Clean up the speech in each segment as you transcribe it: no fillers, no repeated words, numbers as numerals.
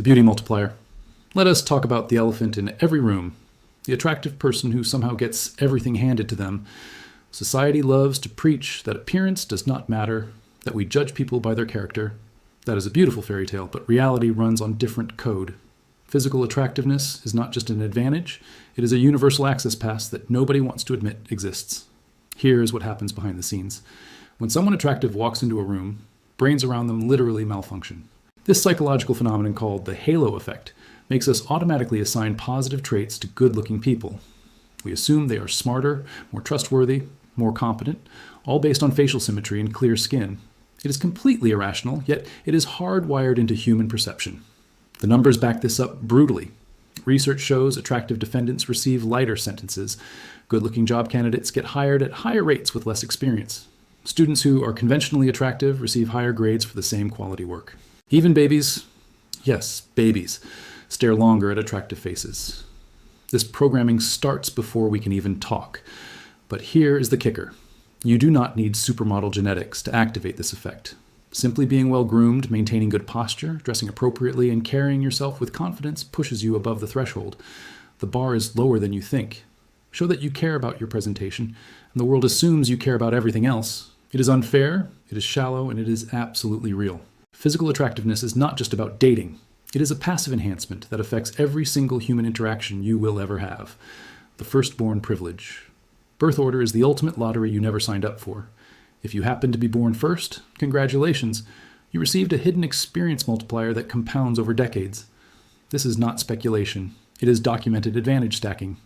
The beauty multiplier. Let us talk about the elephant in every room, the attractive person who somehow gets everything handed to them. Society loves to preach that appearance does not matter, that we judge people by their character. That is a beautiful fairy tale, but reality runs on different code. Physical attractiveness is not just an advantage, it is a universal access pass that nobody wants to admit exists. Here is what happens behind the scenes. When someone attractive walks into a room, brains around them literally malfunction. This psychological phenomenon, called the halo effect, makes us automatically assign positive traits to good-looking people. We assume they are smarter, more trustworthy, more competent, all based on facial symmetry and clear skin. It is completely irrational, yet it is hardwired into human perception. The numbers back this up brutally. Research shows attractive defendants receive lighter sentences. Good-looking job candidates get hired at higher rates with less experience. Students who are conventionally attractive receive higher grades for the same quality work. Even babies, yes, babies, stare longer at attractive faces. This programming starts before we can even talk. But here is the kicker. You do not need supermodel genetics to activate this effect. Simply being well-groomed, maintaining good posture, dressing appropriately, and carrying yourself with confidence pushes you above the threshold. The bar is lower than you think. Show that you care about your presentation, and the world assumes you care about everything else. It is unfair, it is shallow, and it is absolutely real. Physical attractiveness is not just about dating. It is a passive enhancement that affects every single human interaction you will ever have. The firstborn privilege. Birth order is the ultimate lottery you never signed up for. If you happen to be born first, congratulations. You received a hidden experience multiplier that compounds over decades. This is not speculation. It is documented advantage stacking.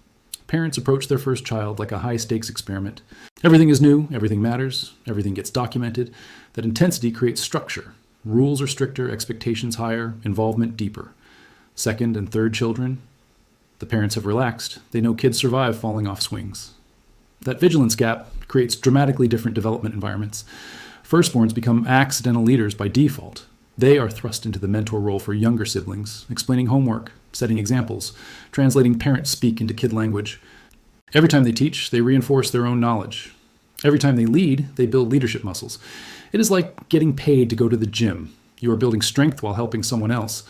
Parents approach their first child like a high-stakes experiment. Everything is new, everything matters, everything gets documented. That intensity creates structure. Rules are stricter, expectations higher, involvement deeper. Second and third children, the parents have relaxed. They know kids survive falling off swings. That vigilance gap creates dramatically different development environments. Firstborns become accidental leaders by default. They are thrust into the mentor role for younger siblings, explaining homework, setting examples, translating parent speak into kid language. Every time they teach, they reinforce their own knowledge. Every time they lead, they build leadership muscles. It is like getting paid to go to the gym. You are building strength while helping someone else.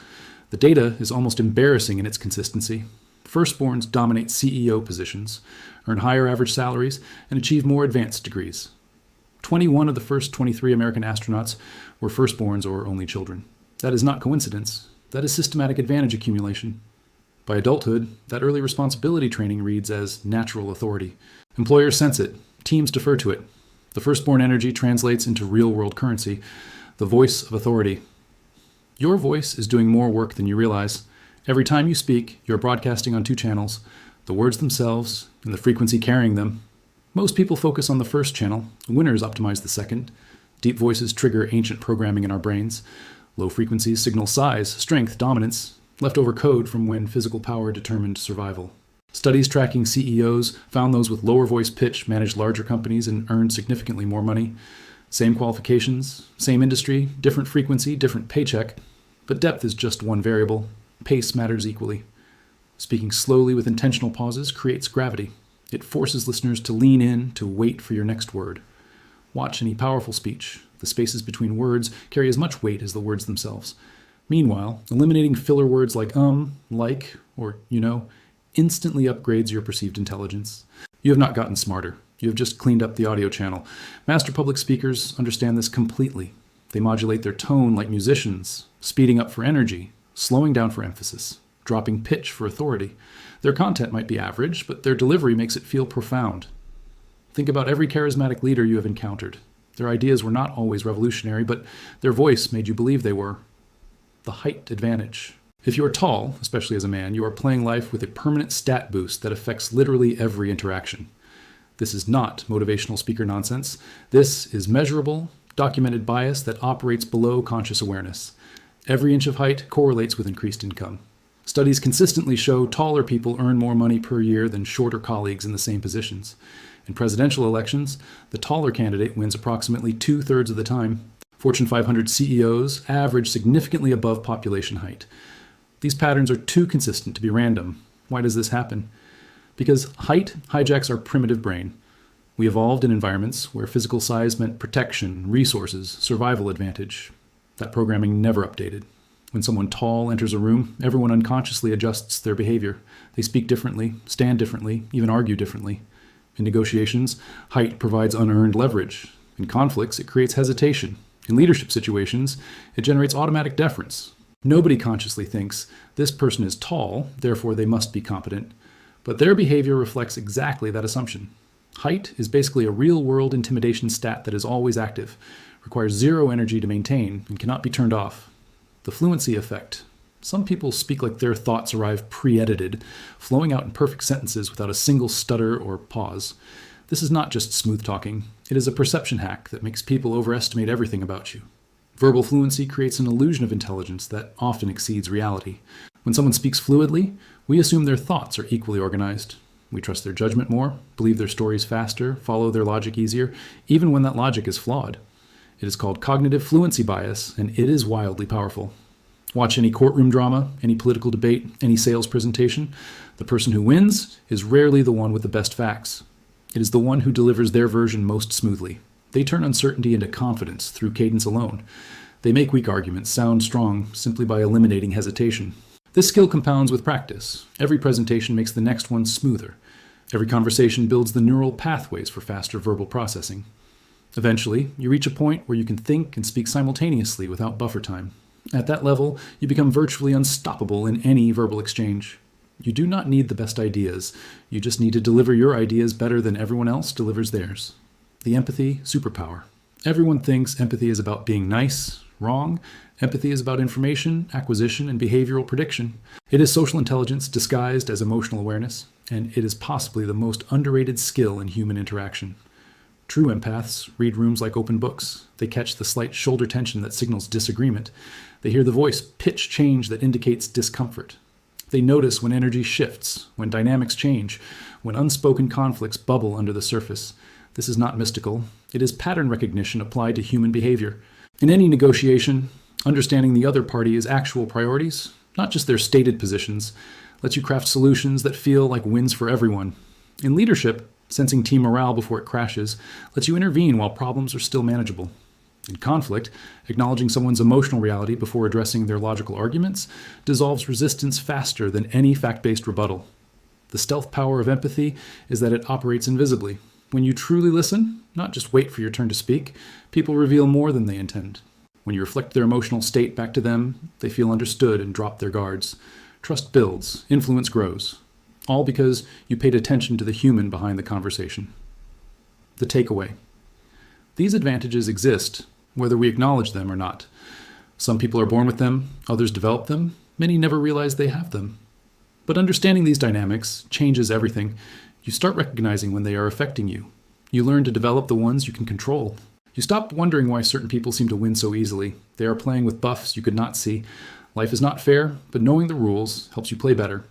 The data is almost embarrassing in its consistency. Firstborns dominate CEO positions, earn higher average salaries, and achieve more advanced degrees. 21 of the first 23 American astronauts were firstborns or only children. That is not coincidence. That is systematic advantage accumulation. By adulthood, that early responsibility training reads as natural authority. Employers sense it. Teams defer to it. The firstborn energy translates into real-world currency, the voice of authority. Your voice is doing more work than you realize. Every time you speak, you're broadcasting on two channels, the words themselves and the frequency carrying them. Most people focus on the first channel. Winners optimize the second. Deep voices trigger ancient programming in our brains. Low frequencies signal size, strength, dominance, leftover code from when physical power determined survival. Studies tracking CEOs found those with lower voice pitch managed larger companies and earned significantly more money. Same qualifications, same industry, different frequency, different paycheck. But depth is just one variable. Pace matters equally. Speaking slowly with intentional pauses creates gravity. It forces listeners to lean in, to wait for your next word. Watch any powerful speech. The spaces between words carry as much weight as the words themselves. Meanwhile, eliminating filler words like like, or you know, instantly upgrades your perceived intelligence. You have not gotten smarter. You have just cleaned up the audio channel. Master public speakers understand this completely. They modulate their tone like musicians, speeding up for energy, slowing down for emphasis, dropping pitch for authority. Their content might be average, but their delivery makes it feel profound. Think about every charismatic leader you have encountered. Their ideas were not always revolutionary, but their voice made you believe they were. The height advantage. If you are tall, especially as a man, you are playing life with a permanent stat boost that affects literally every interaction. This is not motivational speaker nonsense. This is measurable, documented bias that operates below conscious awareness. Every inch of height correlates with increased income. Studies consistently show taller people earn more money per year than shorter colleagues in the same positions. In presidential elections, the taller candidate wins approximately 2/3 of the time. Fortune 500 CEOs average significantly above population height. These patterns are too consistent to be random. Why does this happen? Because height hijacks our primitive brain. We evolved in environments where physical size meant protection, resources, survival advantage. That programming never updated. When someone tall enters a room, everyone unconsciously adjusts their behavior. They speak differently, stand differently, even argue differently. In negotiations, height provides unearned leverage. In conflicts, it creates hesitation. In leadership situations, it generates automatic deference. Nobody consciously thinks, this person is tall, therefore they must be competent. But their behavior reflects exactly that assumption. Height is basically a real-world intimidation stat that is always active, requires zero energy to maintain, and cannot be turned off. The fluency effect. Some people speak like their thoughts arrive pre-edited, flowing out in perfect sentences without a single stutter or pause. This is not just smooth talking. It is a perception hack that makes people overestimate everything about you. Verbal fluency creates an illusion of intelligence that often exceeds reality. When someone speaks fluidly, we assume their thoughts are equally organized. We trust their judgment more, believe their stories faster, follow their logic easier, even when that logic is flawed. It is called cognitive fluency bias, and it is wildly powerful. Watch any courtroom drama, any political debate, any sales presentation. The person who wins is rarely the one with the best facts. It is the one who delivers their version most smoothly. They turn uncertainty into confidence through cadence alone. They make weak arguments sound strong simply by eliminating hesitation. This skill compounds with practice. Every presentation makes the next one smoother. Every conversation builds the neural pathways for faster verbal processing. Eventually, you reach a point where you can think and speak simultaneously without buffer time. At that level, you become virtually unstoppable in any verbal exchange. You do not need the best ideas. You just need to deliver your ideas better than everyone else delivers theirs. The empathy superpower. Everyone thinks empathy is about being nice. Wrong. Empathy is about information, acquisition, and behavioral prediction. It is social intelligence disguised as emotional awareness, and it is possibly the most underrated skill in human interaction. True empaths read rooms like open books. They catch the slight shoulder tension that signals disagreement. They hear the voice pitch change that indicates discomfort. They notice when energy shifts, when dynamics change, when unspoken conflicts bubble under the surface. This is not mystical. It is pattern recognition applied to human behavior. In any negotiation, understanding the other party's actual priorities, not just their stated positions, lets you craft solutions that feel like wins for everyone. In leadership, sensing team morale before it crashes lets you intervene while problems are still manageable. In conflict, acknowledging someone's emotional reality before addressing their logical arguments dissolves resistance faster than any fact-based rebuttal. The stealth power of empathy is that it operates invisibly. When you truly listen, not just wait for your turn to speak, people reveal more than they intend. When you reflect their emotional state back to them, they feel understood and drop their guards. Trust builds, influence grows. All because you paid attention to the human behind the conversation. The takeaway. These advantages exist, whether we acknowledge them or not. Some people are born with them, others develop them, many never realize they have them. But understanding these dynamics changes everything. You start recognizing when they are affecting you. You learn to develop the ones you can control. You stop wondering why certain people seem to win so easily. They are playing with buffs you could not see. Life is not fair, but knowing the rules helps you play better.